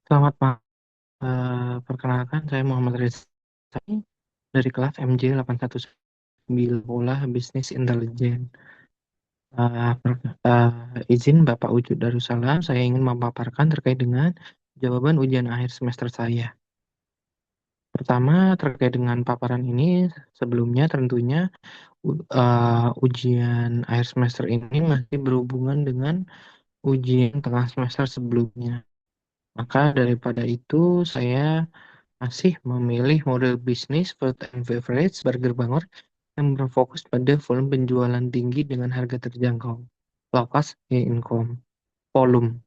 Selamat malam. Perkenalkan, saya Muhammad Rizky dari kelas MJ 819 Bola Bisnis Intelijen. Izin Bapak Wujud Darussalam, saya ingin memaparkan terkait dengan jawaban ujian akhir semester saya. Pertama, terkait dengan paparan ini, sebelumnya tentunya ujian akhir semester ini masih berhubungan dengan ujian tengah semester sebelumnya. Maka daripada itu, saya masih memilih model bisnis food and beverage Burger Bangor yang berfokus pada volume penjualan tinggi dengan harga terjangkau, low cost income, volume.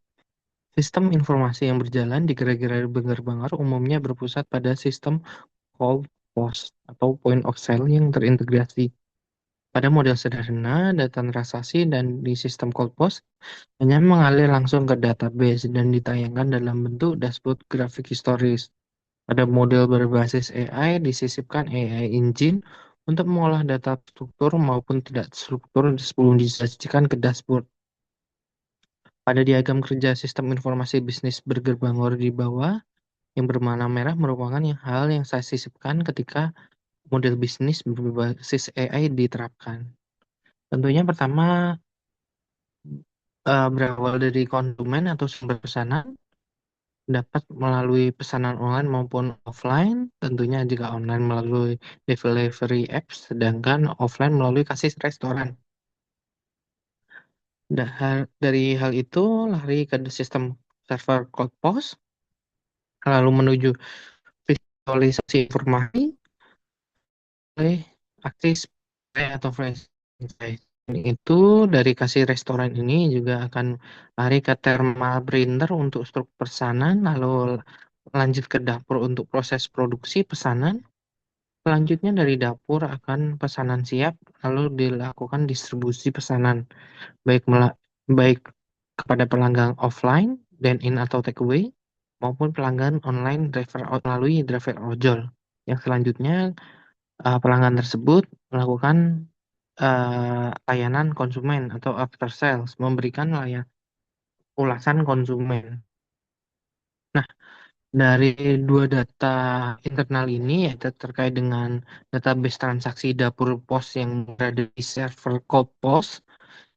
Sistem informasi yang berjalan di gerai-gerai Burger Bangor umumnya berpusat pada sistem call POS atau point of sale yang terintegrasi. Pada model sederhana, data transaksi dan di sistem call POS hanya mengalir langsung ke database dan ditayangkan dalam bentuk dashboard grafik historis. Pada model berbasis AI, disisipkan AI engine untuk mengolah data struktur maupun tidak struktur sebelum disajikan ke dashboard. Pada diagram kerja sistem informasi bisnis Burger Bangor di bawah, yang berwarna merah merupakan hal yang saya sisipkan ketika model bisnis berbasis AI diterapkan. Tentunya pertama, berawal dari konsumen atau sumber pesanan, dapat melalui pesanan online maupun offline, tentunya jika online melalui delivery apps, sedangkan offline melalui kasih restoran. Dari hal itu, lari ke sistem server cloud POS, lalu menuju visualisasi informasi oleh akses atau franchise. Itu dari kasih restoran ini juga akan lari ke thermal printer untuk struk pesanan, lalu lanjut ke dapur untuk proses produksi pesanan. Selanjutnya dari dapur akan pesanan siap, lalu dilakukan distribusi pesanan, baik kepada pelanggan offline, dine-in atau takeaway, maupun pelanggan online melalui driver ojol. Yang selanjutnya, pelanggan tersebut melakukan layanan konsumen atau after sales, memberikan ulasan konsumen. Nah, dari dua data internal ini, yaitu terkait dengan database transaksi dapur pos yang berada di server cloud pos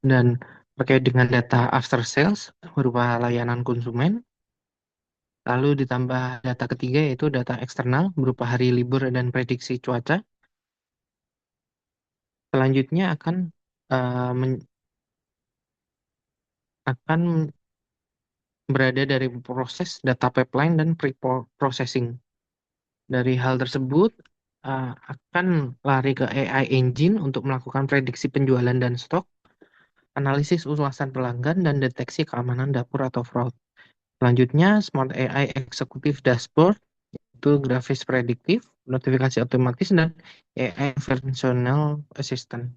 dan terkait dengan data after sales berupa layanan konsumen, lalu ditambah data ketiga yaitu data eksternal berupa hari libur dan prediksi cuaca. Selanjutnya eh, men- akan berada dari proses data pipeline dan pre-processing. Dari hal tersebut, akan lari ke AI engine untuk melakukan prediksi penjualan dan stok, analisis ulasan pelanggan, dan deteksi keamanan dapur atau fraud. Selanjutnya, Smart AI Executive Dashboard, itu grafis prediktif, notifikasi otomatis, dan AI Personal Assistant.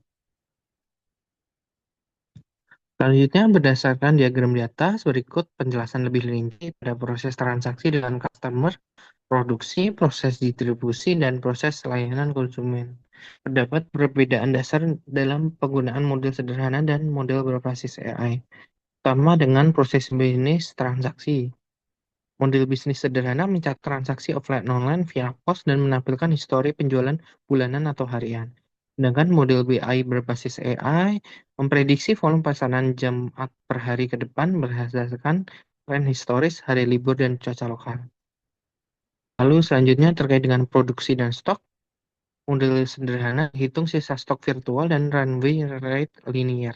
Selanjutnya, berdasarkan diagram di atas, berikut penjelasan lebih rinci pada proses transaksi dengan customer, produksi, proses distribusi, dan proses layanan konsumen. Terdapat perbedaan dasar dalam penggunaan model sederhana dan model berbasis AI, terutama dengan proses bisnis transaksi. Model bisnis sederhana mencatat transaksi offline online via pos dan menampilkan histori penjualan bulanan atau harian. Sedangkan model BI berbasis AI memprediksi volume pesanan jam per hari ke depan berdasarkan tren historis, hari libur, dan cuaca lokal. Lalu selanjutnya terkait dengan produksi dan stok, model sederhana hitung sisa stok virtual dan runway rate linear.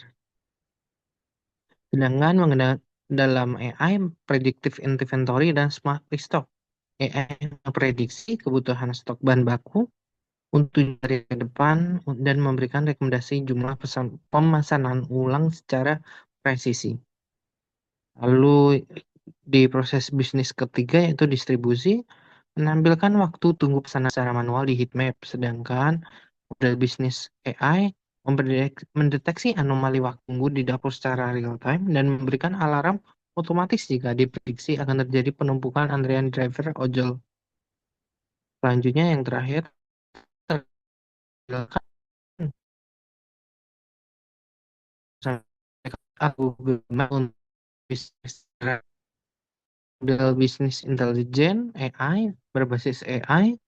Sedangkan mengenai dalam AI, predictive inventory dan smart restock. AI memprediksi kebutuhan stok bahan baku untuk hari ke depan dan memberikan rekomendasi jumlah pemesanan ulang secara presisi. Lalu di proses bisnis ketiga yaitu distribusi, menampilkan waktu tunggu pesanan secara manual di heatmap, sedangkan model bisnis AI mendeteksi anomali waktu tunggu di dapur secara real time dan memberikan alarm otomatis jika diprediksi akan terjadi penumpukan antrian driver ojol. Selanjutnya yang terakhir, terkait aku Google Map untuk bisnis Model bisnis intelijen AI berbasis AI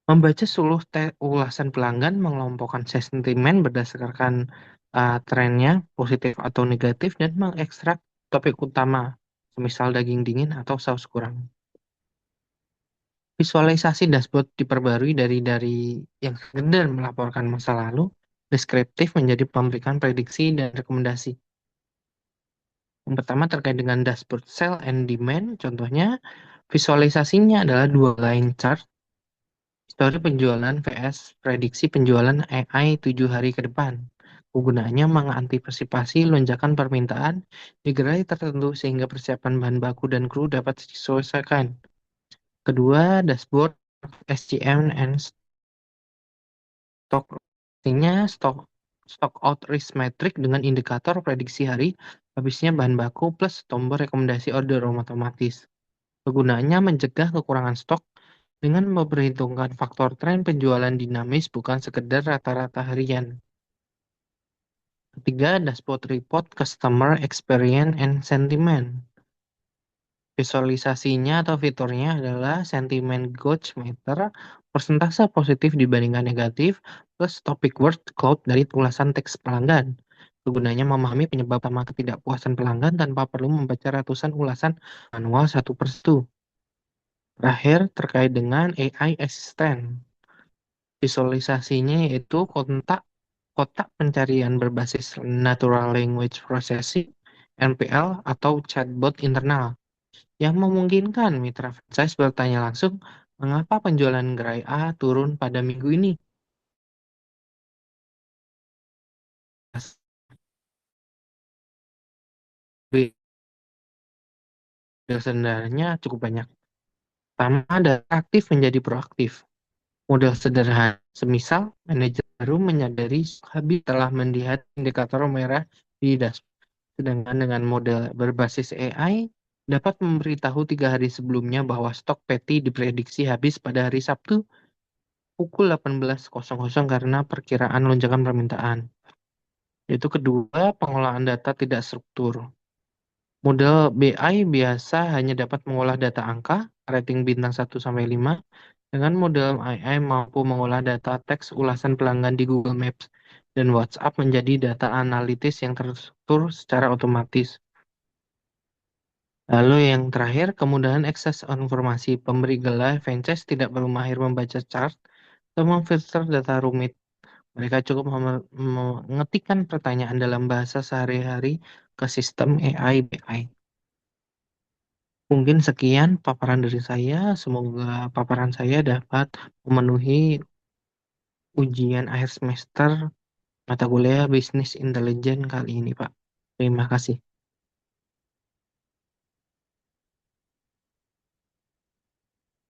membaca seluruh ulasan pelanggan, mengelompokkan sentimen berdasarkan trennya positif atau negatif, dan mengekstrak topik utama, semisal daging dingin atau saus kurang. Visualisasi dashboard diperbarui dari yang sekedar melaporkan masa lalu, deskriptif menjadi memberikan prediksi dan rekomendasi. Yang pertama terkait dengan dashboard sell and demand, contohnya visualisasinya adalah dua line chart, histori penjualan vs prediksi penjualan AI 7 hari ke depan. Kegunaannya mengantisipasi lonjakan permintaan di gerai tertentu sehingga persiapan bahan baku dan kru dapat disesuaikan. Kedua, dashboard SCM and stock. Artinya stock out risk metric dengan indikator prediksi hari habisnya bahan baku plus tombol rekomendasi order otomatis. Kegunaannya mencegah kekurangan stok dengan memperhitungkan faktor tren penjualan dinamis bukan sekedar rata-rata harian. Ketiga, dashboard report customer experience and sentiment. Visualisasinya atau fiturnya adalah sentiment gauge meter, persentase positif dibandingkan negatif, plus topic word cloud dari ulasan teks pelanggan. Kegunaannya memahami penyebab utama ketidakpuasan pelanggan tanpa perlu membaca ratusan ulasan manual satu persatu. Terakhir, terkait dengan AI Assistant. Visualisasinya yaitu kotak pencarian berbasis Natural Language Processing, NPL, atau chatbot internal, yang memungkinkan mitra franchise bertanya langsung, mengapa penjualan gerai A turun pada minggu ini? Sebenarnya cukup banyak. Pertama, dari aktif menjadi proaktif. Model sederhana, semisal manajer baru menyadari habis telah melihat indikator merah di dashboard. Sedangkan dengan model berbasis AI, dapat memberitahu 3 hari sebelumnya bahwa stok patty diprediksi habis pada hari Sabtu pukul 18.00 karena perkiraan lonjakan permintaan. Yaitu kedua, pengolahan data tidak struktur. Model BI biasa hanya dapat mengolah data angka, rating bintang 1 sampai 5. Dengan model AI mampu mengolah data teks ulasan pelanggan di Google Maps dan WhatsApp menjadi data analitis yang terstruktur secara otomatis. Lalu yang terakhir, kemudahan akses informasi. Pemberi gelar franchise tidak perlu mahir membaca chart atau memfilter data rumit. Mereka cukup mengetikkan pertanyaan dalam bahasa sehari-hari ke sistem AI BI. Mungkin sekian paparan dari saya. Semoga paparan saya dapat memenuhi ujian akhir semester mata kuliah bisnis intelijen kali ini, Pak. Terima kasih.